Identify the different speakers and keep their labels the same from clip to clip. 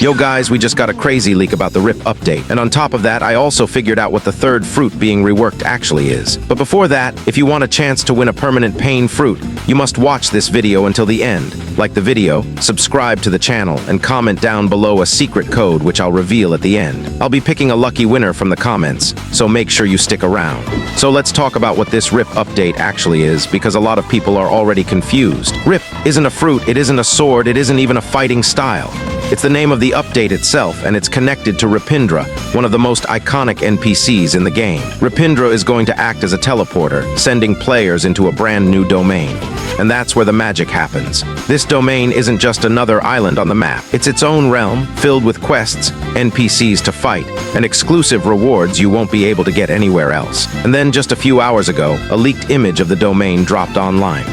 Speaker 1: Yo guys, we just got a crazy leak about the RIP update, and on top of that, I also figured out what the third fruit being reworked actually is. But before that, if you want a chance to win a permanent pain fruit, you must watch this video until the end. Like the video, subscribe to the channel, and comment down below a secret code which I'll reveal at the end. I'll be picking a lucky winner from the comments, so make sure you stick around. So let's talk about what this RIP update actually is, because a lot of people are already confused. RIP isn't a fruit, it isn't a sword, it isn't even a fighting style. It's the name of the update itself, and it's connected to Ripindra, one of the most iconic NPCs in the game. Ripindra is going to act as a teleporter, sending players into a brand new domain. And that's where the magic happens. This domain isn't just another island on the map. It's its own realm, filled with quests, NPCs to fight, and exclusive rewards you won't be able to get anywhere else. And then just a few hours ago, a leaked image of the domain dropped online.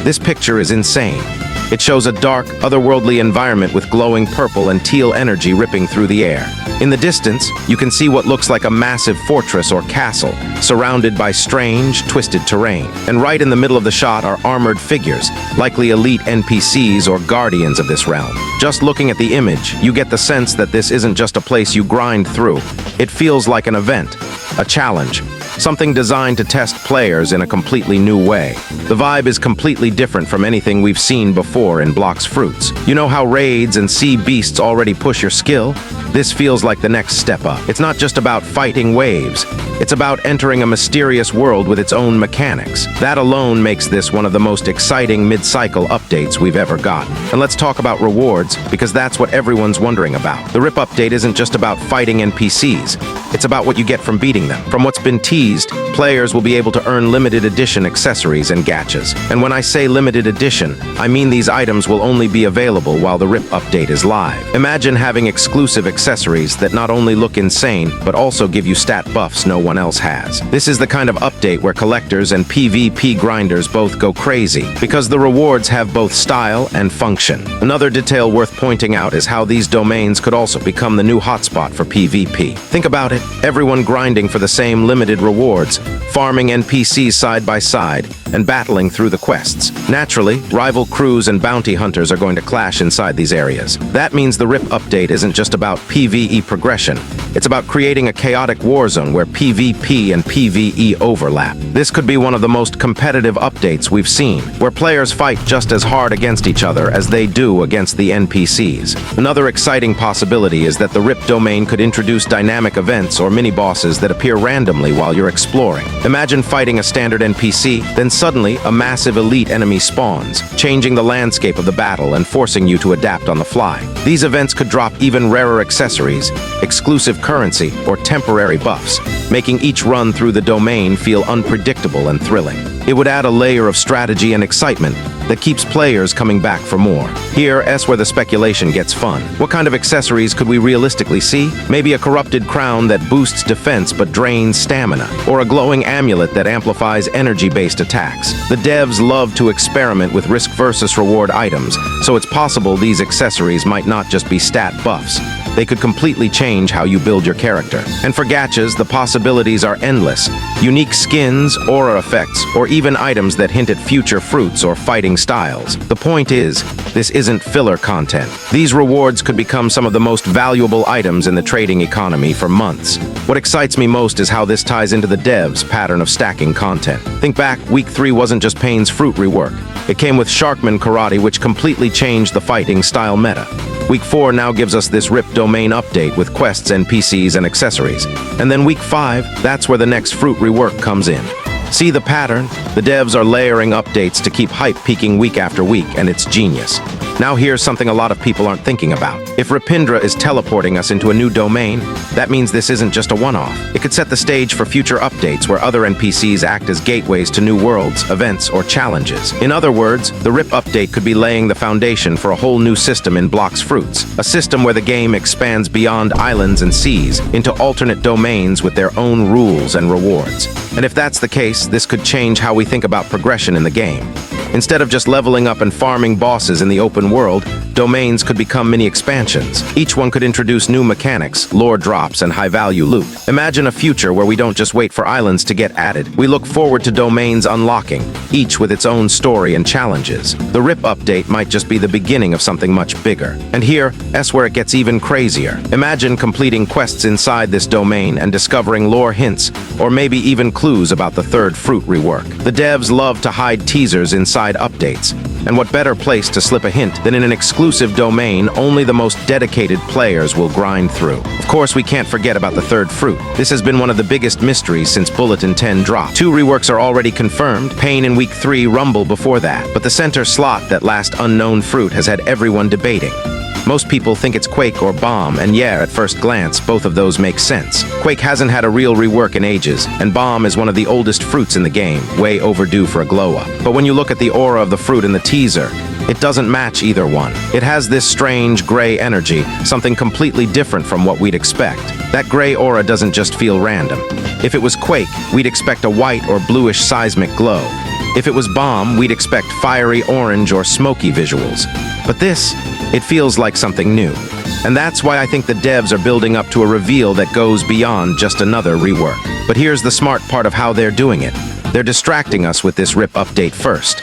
Speaker 1: This picture is insane. It shows a dark, otherworldly environment with glowing purple and teal energy ripping through the air. In the distance, you can see what looks like a massive fortress or castle, surrounded by strange, twisted terrain. And right in the middle of the shot are armored figures, likely elite NPCs or guardians of this realm. Just looking at the image, you get the sense that this isn't just a place you grind through. It feels like an event, a challenge, something designed to test players in a completely new way. The vibe is completely different from anything we've seen before in Blox Fruits. You know how raids and sea beasts already push your skill? This feels like the next step up. It's not just about fighting waves. It's about entering a mysterious world with its own mechanics. That alone makes this one of the most exciting mid-cycle updates we've ever gotten. And let's talk about rewards, because that's what everyone's wondering about. The RIP update isn't just about fighting NPCs. It's about what you get from beating them. From what's been teased, players will be able to earn limited edition accessories and gaches. And when I say limited edition, I mean these items will only be available while the RIP update is live. Imagine having exclusive accessories that not only look insane, but also give you stat buffs no one else has. This is the kind of update where collectors and PvP grinders both go crazy, because the rewards have both style and function. Another detail worth pointing out is how these domains could also become the new hotspot for PvP. Think about it, everyone grinding for the same limited rewards, farming NPCs side by side, and battling through the quests. Naturally, rival crews and bounty hunters are going to clash inside these areas. That means the RIP update isn't just about PvE progression. It's about creating a chaotic war zone where PvP and PvE overlap. This could be one of the most competitive updates we've seen, where players fight just as hard against each other as they do against the NPCs. Another exciting possibility is that the RIP domain could introduce dynamic events or mini-bosses that appear randomly while you're exploring. Imagine fighting a standard NPC, then suddenly a massive elite enemy spawns, changing the landscape of the battle and forcing you to adapt on the fly. These events could drop even rarer accessories, exclusive currency, or temporary buffs, making each run through the domain feel unpredictable and thrilling. It would add a layer of strategy and excitement that keeps players coming back for more. Here's where the speculation gets fun. What kind of accessories could we realistically see? Maybe a corrupted crown that boosts defense but drains stamina, or a glowing amulet that amplifies energy-based attacks. The devs love to experiment with risk versus reward items, so it's possible these accessories might not just be stat buffs. They could completely change how you build your character. And for gachas, the possibilities are endless. Unique skins, aura effects, or even items that hint at future fruits or fighting styles. The point is, this isn't filler content. These rewards could become some of the most valuable items in the trading economy for months. What excites me most is how this ties into the devs' pattern of stacking content. Think back, Week 3 wasn't just Pain's fruit rework. It came with Sharkman Karate, which completely changed the fighting style meta. Week 4 now gives us this RIP domain update with quests, NPCs, and accessories. And then Week 5, that's where the next fruit rework comes in. See the pattern? The devs are layering updates to keep hype peaking week after week, and it's genius. Now here's something a lot of people aren't thinking about. If Ripindra is teleporting us into a new domain, that means this isn't just a one-off. It could set the stage for future updates where other NPCs act as gateways to new worlds, events, or challenges. In other words, the RIP update could be laying the foundation for a whole new system in Blox Fruits, a system where the game expands beyond islands and seas into alternate domains with their own rules and rewards. And if that's the case, this could change how we think about progression in the game. Instead of just leveling up and farming bosses in the open world, domains could become mini expansions. Each one could introduce new mechanics, lore drops, and high-value loot. Imagine a future where we don't just wait for islands to get added. We look forward to domains unlocking, each with its own story and challenges. The RIP update might just be the beginning of something much bigger. And here, that's where it gets even crazier. Imagine completing quests inside this domain and discovering lore hints, or maybe even clues about the third fruit rework. The devs love to hide teasers inside updates, and what better place to slip a hint than in an exclusive domain only the most dedicated players will grind through. Of course, we can't forget about the third fruit. This has been one of the biggest mysteries since Bulletin 10 dropped. 2 reworks are already confirmed, Pain in Week 3, Rumble before that, but the center slot, that last unknown fruit, has had everyone debating. Most people think it's Quake or Bomb, and yeah, at first glance, both of those make sense. Quake hasn't had a real rework in ages, and Bomb is one of the oldest fruits in the game, way overdue for a glow-up. But when you look at the aura of the fruit in the teaser, it doesn't match either one. It has this strange gray energy, something completely different from what we'd expect. That gray aura doesn't just feel random. If it was Quake, we'd expect a white or bluish seismic glow. If it was Bomb, we'd expect fiery orange or smoky visuals. But this, it feels like something new. And that's why I think the devs are building up to a reveal that goes beyond just another rework. But here's the smart part of how they're doing it. They're distracting us with this RIP update first.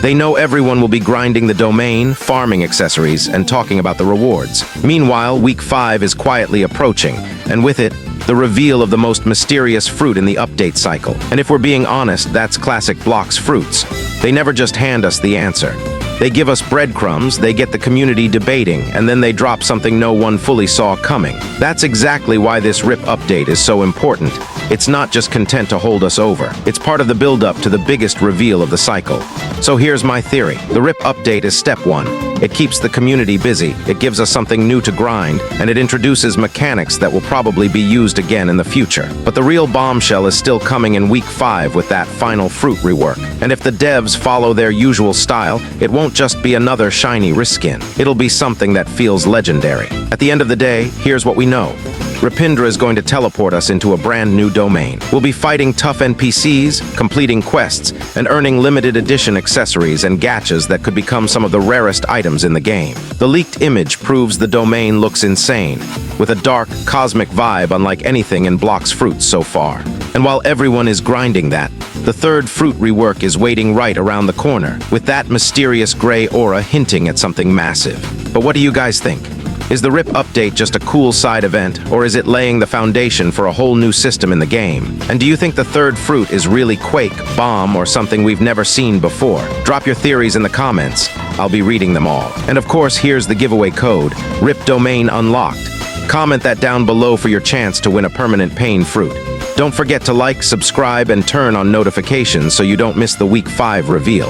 Speaker 1: They know everyone will be grinding the domain, farming accessories, and talking about the rewards. Meanwhile, Week 5 is quietly approaching, and with it, the reveal of the most mysterious fruit in the update cycle. And if we're being honest, that's classic Blox fruits. They never just hand us the answer. They give us breadcrumbs, they get the community debating, and then they drop something no one fully saw coming. That's exactly why this RIP update is so important. It's not just content to hold us over. It's part of the build-up to the biggest reveal of the cycle. So here's my theory. The RIP update is step 1. It keeps the community busy, it gives us something new to grind, and it introduces mechanics that will probably be used again in the future. But the real bombshell is still coming in Week 5 with that final fruit rework. And if the devs follow their usual style, it won't just be another shiny reskin. It'll be something that feels legendary. At the end of the day, here's what we know. Rapindra is going to teleport us into a brand new domain. We'll be fighting tough NPCs, completing quests, and earning limited edition accessories and gachas that could become some of the rarest items in the game. The leaked image proves the domain looks insane, with a dark, cosmic vibe unlike anything in Blox fruits so far. And while everyone is grinding that, the third fruit rework is waiting right around the corner, with that mysterious gray aura hinting at something massive. But what do you guys think? Is the RIP update just a cool side event, or is it laying the foundation for a whole new system in the game? And do you think the third fruit is really Quake, Bomb, or something we've never seen before? Drop your theories in the comments. I'll be reading them all. And of course, here's the giveaway code, RIP Domain Unlocked. Comment that down below for your chance to win a permanent pain fruit. Don't forget to like, subscribe, and turn on notifications so you don't miss the Week 5 reveal.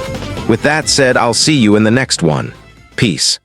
Speaker 1: With that said, I'll see you in the next one. Peace.